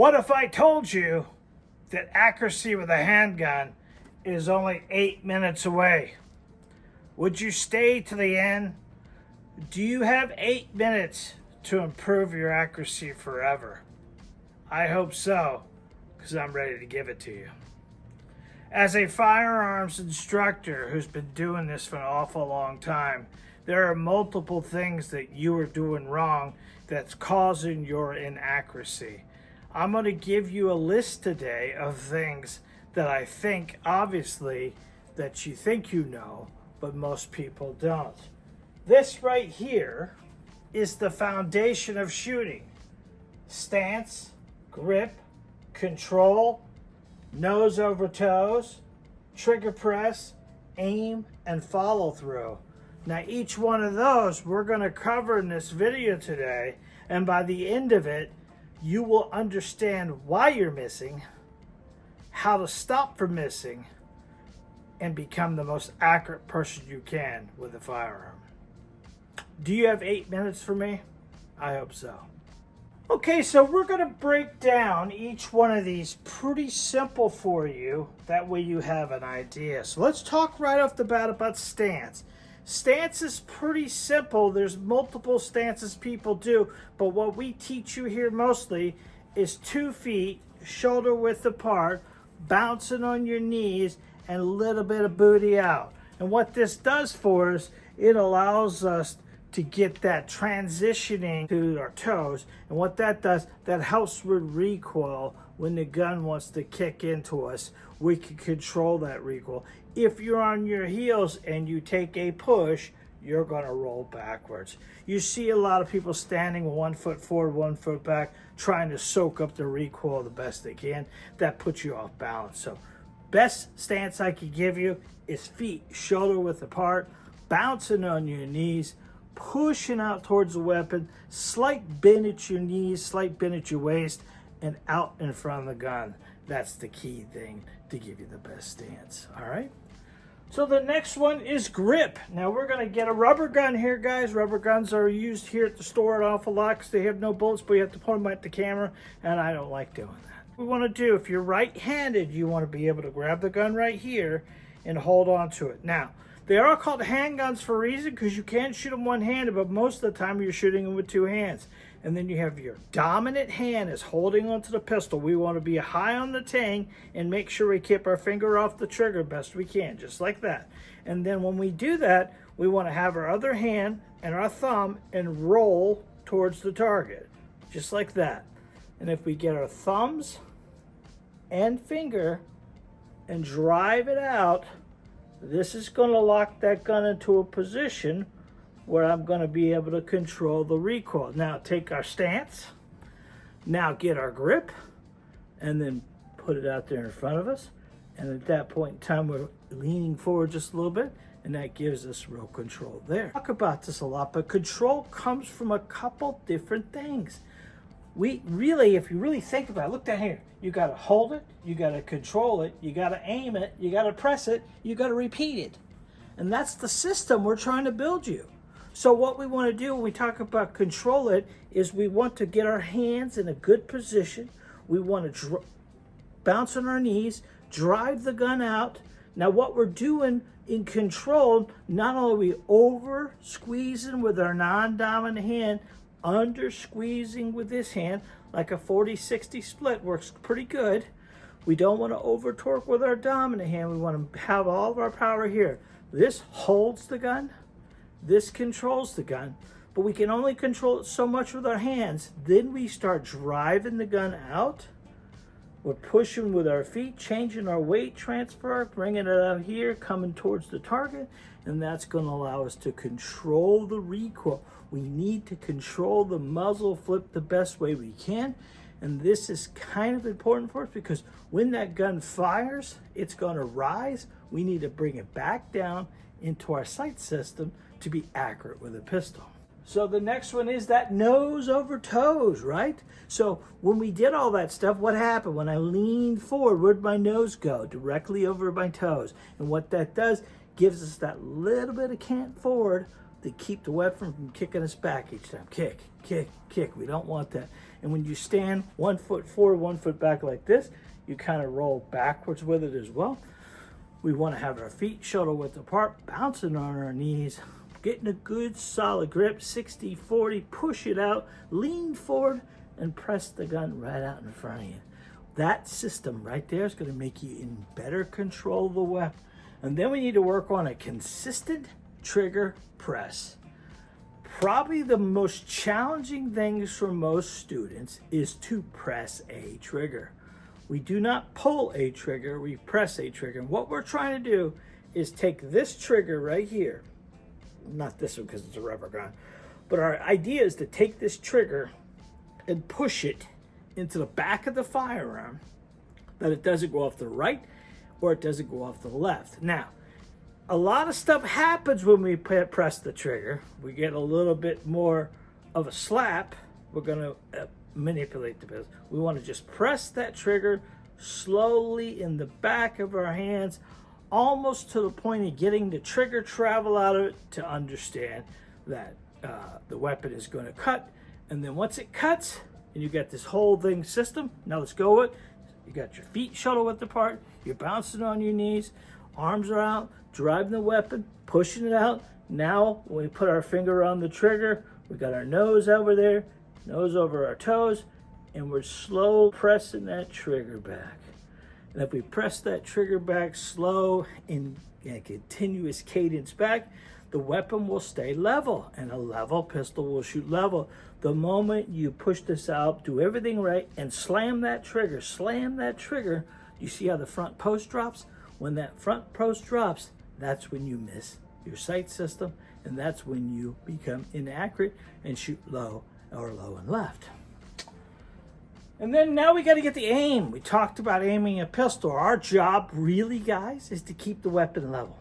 What if I told you that accuracy with a handgun is only 8 minutes away? Would you stay to the end? Do you have 8 minutes to improve your accuracy forever? I hope so, because I'm ready to give it to you. As a firearms instructor who's been doing this for an awful long time, there are multiple things that you are doing wrong that's causing your inaccuracy. I'm going to give you a list today of things that I think, obviously, that you think you know, but most people don't. This right here is the foundation of shooting. Stance, grip, control, nose over toes, trigger press, aim, and follow through. Now each one of those we're going to cover in this video today, and by the end of it you will understand why you're missing, how to stop from missing, and become the most accurate person you can with a firearm. Do you have 8 minutes for me? I hope so. Okay, so we're going to break down each one of these pretty simple for you. That way you have an idea. So let's talk right off the bat about stance. Stance is pretty simple. There's multiple stances people do, but what we teach you here mostly is 2 feet, shoulder width apart, bouncing on your knees, and a little bit of booty out. And what this does for us, it allows us to get that transitioning to our toes. And what that does, that helps with recoil. When the gun wants to kick into us, we can control that recoil. If you're on your heels and you take a push, you're going to roll backwards. You see a lot of people standing 1 foot forward, 1 foot back, trying to soak up the recoil the best they can. That puts you off balance. So best stance I could give you is feet shoulder width apart, bouncing on your knees, pushing out towards the weapon, slight bend at your knees, slight bend at your waist, and out in front of the gun. That's the key thing to give you the best stance. All right? So the next one is grip. Now we're going to get a rubber gun here, guys. Rubber guns are used here at the store an awful lot because they have no bullets, but you have to point them at the camera, and I don't like doing that. What we want to do, if you're right-handed, you want to be able to grab the gun right here and hold on to it. Now, they are called handguns for a reason, because you can shoot them one-handed, but most of the time you're shooting them with 2 hands. And then you have your dominant hand is holding onto the pistol. We want to be high on the tang and make sure we keep our finger off the trigger best we can, just like that. And then when we do that, we want to have our other hand and our thumb and roll towards the target, just like that. And if we get our thumbs and finger and drive it out, this is going to lock that gun into a position where I'm going to be able to control the recoil. Now take our stance, now get our grip, and then put it out there in front of us. And at that point in time, we're leaning forward just a little bit, and that gives us real control there. I talk about this a lot, but control comes from a couple different things. We really, if you really think about it, look down here. You got to hold it, you got to control it, you got to aim it, you got to press it, you got to repeat it. And that's the system we're trying to build you. So what we want to do when we talk about control it is we want to get our hands in a good position. We want to bounce on our knees, drive the gun out. Now what we're doing in control, not only are we over squeezing with our non-dominant hand, under squeezing with this hand, like a 40-60 split works pretty good. We don't want to over torque with our dominant hand. We want to have all of our power here. This holds the gun, this controls the gun, but we can only control it so much with our hands. Then we start driving the gun out. We're pushing with our feet, changing our weight transfer, bringing it out here, coming towards the target, and that's going to allow us to control the recoil. We need to control the muzzle flip the best way we can, and this is kind of important for us because when that gun fires, it's going to rise. We need to bring it back down into our sight system to be accurate with a pistol. So the next one is that nose over toes, right? So when we did all that stuff, what happened? When I leaned forward, where'd my nose go? Directly over my toes. And what that does, gives us that little bit of cant forward to keep the weapon from kicking us back each time. Kick, kick, kick. We don't want that. And when you stand 1 foot forward, 1 foot back like this, you kind of roll backwards with it as well. We want to have our feet shoulder width apart, bouncing on our knees, getting a good solid grip, 60-40, push it out, lean forward, and press the gun right out in front of you. That system right there is going to make you in better control of the weapon. And then we need to work on a consistent trigger press. Probably the most challenging things for most students is to press a trigger. We do not pull a trigger, we press a trigger. And what we're trying to do is take this trigger right here, not this one because it's a rubber gun, but our idea is to take this trigger and push it into the back of the firearm, that it doesn't go off the right or it doesn't go off the left. Now, a lot of stuff happens when we press the trigger. We get a little bit more of a slap. We're going to manipulate the pistol. We want to just press that trigger slowly in the back of our hands, almost to the point of getting the trigger travel out of it to understand that the weapon is going to cut. And then once it cuts, and you got this whole thing system, now let's go with, you got your feet shoulder width apart, you're bouncing on your knees, arms are out, driving the weapon, pushing it out. Now, when we put our finger on the trigger, we got our nose over there, nose over our toes, and we're slow pressing that trigger back. And if we press that trigger back slow in a continuous cadence back, the weapon will stay level, and a level pistol will shoot level. The moment you push this out, do everything right, and slam that trigger, you see how the front post drops? When that front post drops, that's when you miss your sight system, and that's when you become inaccurate and shoot low or low and left. And then now we got to get the aim. We talked about aiming a pistol. Our job really, guys, is to keep the weapon level.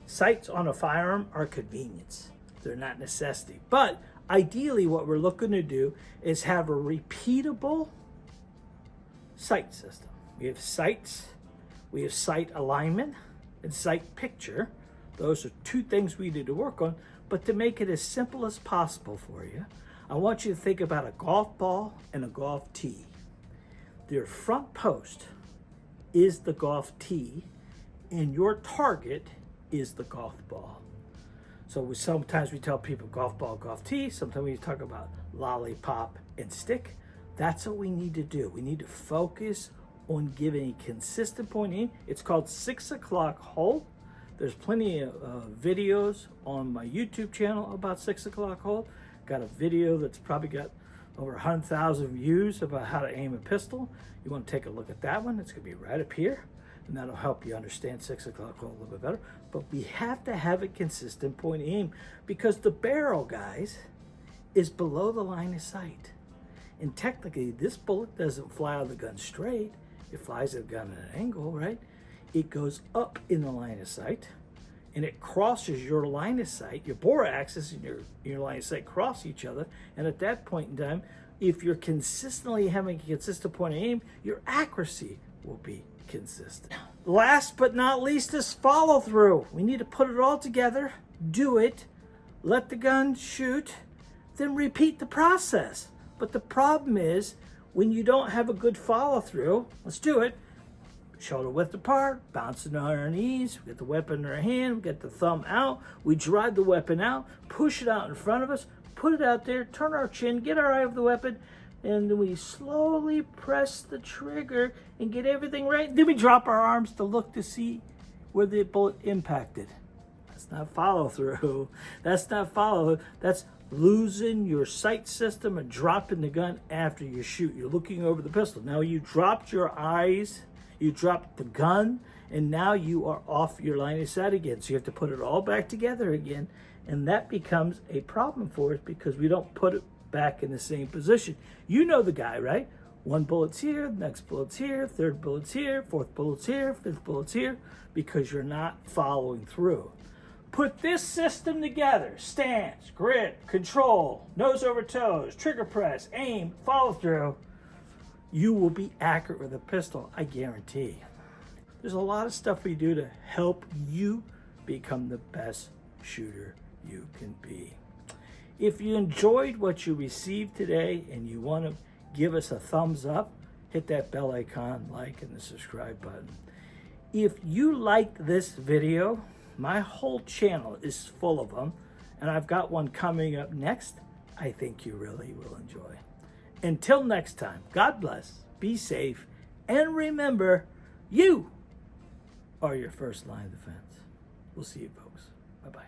Sights on a firearm are convenience. They're not necessity. But ideally what we're looking to do is have a repeatable sight system. We have sights, we have sight alignment, and sight picture. Those are two things we need to work on. But to make it as simple as possible for you, I want you to think about a golf ball and a golf tee. Their front post is the golf tee, and your target is the golf ball. So sometimes we tell people golf ball, golf tee. Sometimes we talk about lollipop and stick. That's what we need to do. We need to focus on giving a consistent point aim. It's called 6 o'clock hold. There's plenty of videos on my YouTube channel about 6 o'clock hold. Got a video that's probably got over 100,000 views about how to aim a pistol. You want to take a look at that one. It's going to be right up here, and that'll help you understand 6 o'clock hold a little bit better. But we have to have a consistent point aim because the barrel, guys, is below the line of sight. And technically, this bullet doesn't fly out of the gun straight. It flies at the gun at an angle, right? It goes up in the line of sight, and it crosses your line of sight. Your bore axis and your line of sight cross each other. And at that point in time, if you're consistently having a consistent point of aim, your accuracy will be consistent. Last but not least is follow through. We need to put it all together, do it, let the gun shoot, then repeat the process. But the problem is when you don't have a good follow through, let's do it. Shoulder width apart, bouncing on our knees, we get the weapon in our hand, we get the thumb out, we drive the weapon out, push it out in front of us, put it out there, turn our chin, get our eye over the weapon, and then we slowly press the trigger and get everything right. Then we drop our arms to look to see where the bullet impacted. That's not follow through. That's not follow. That's losing your sight system and dropping the gun after you shoot. You're looking over the pistol. Now you dropped your eyes, you dropped the gun, and now you are off your line of sight again. So you have to put it all back together again, and that becomes a problem for us because we don't put it back in the same position. You know the guy, right? One bullet's here, next bullet's here, third bullet's here, fourth bullet's here, fifth bullet's here, because you're not following through. Put this system together: stance, grip, control, nose over toes, trigger press, aim, follow through. You will be accurate with a pistol, I guarantee. There's a lot of stuff we do to help you become the best shooter you can be. If you enjoyed what you received today and you want to give us a thumbs up, hit that bell icon, like, and the subscribe button. If you liked this video, my whole channel is full of them, and I've got one coming up next I think you really will enjoy. Until next time, God bless, be safe, and remember, you are your first line of defense. We'll see you, folks. Bye-bye.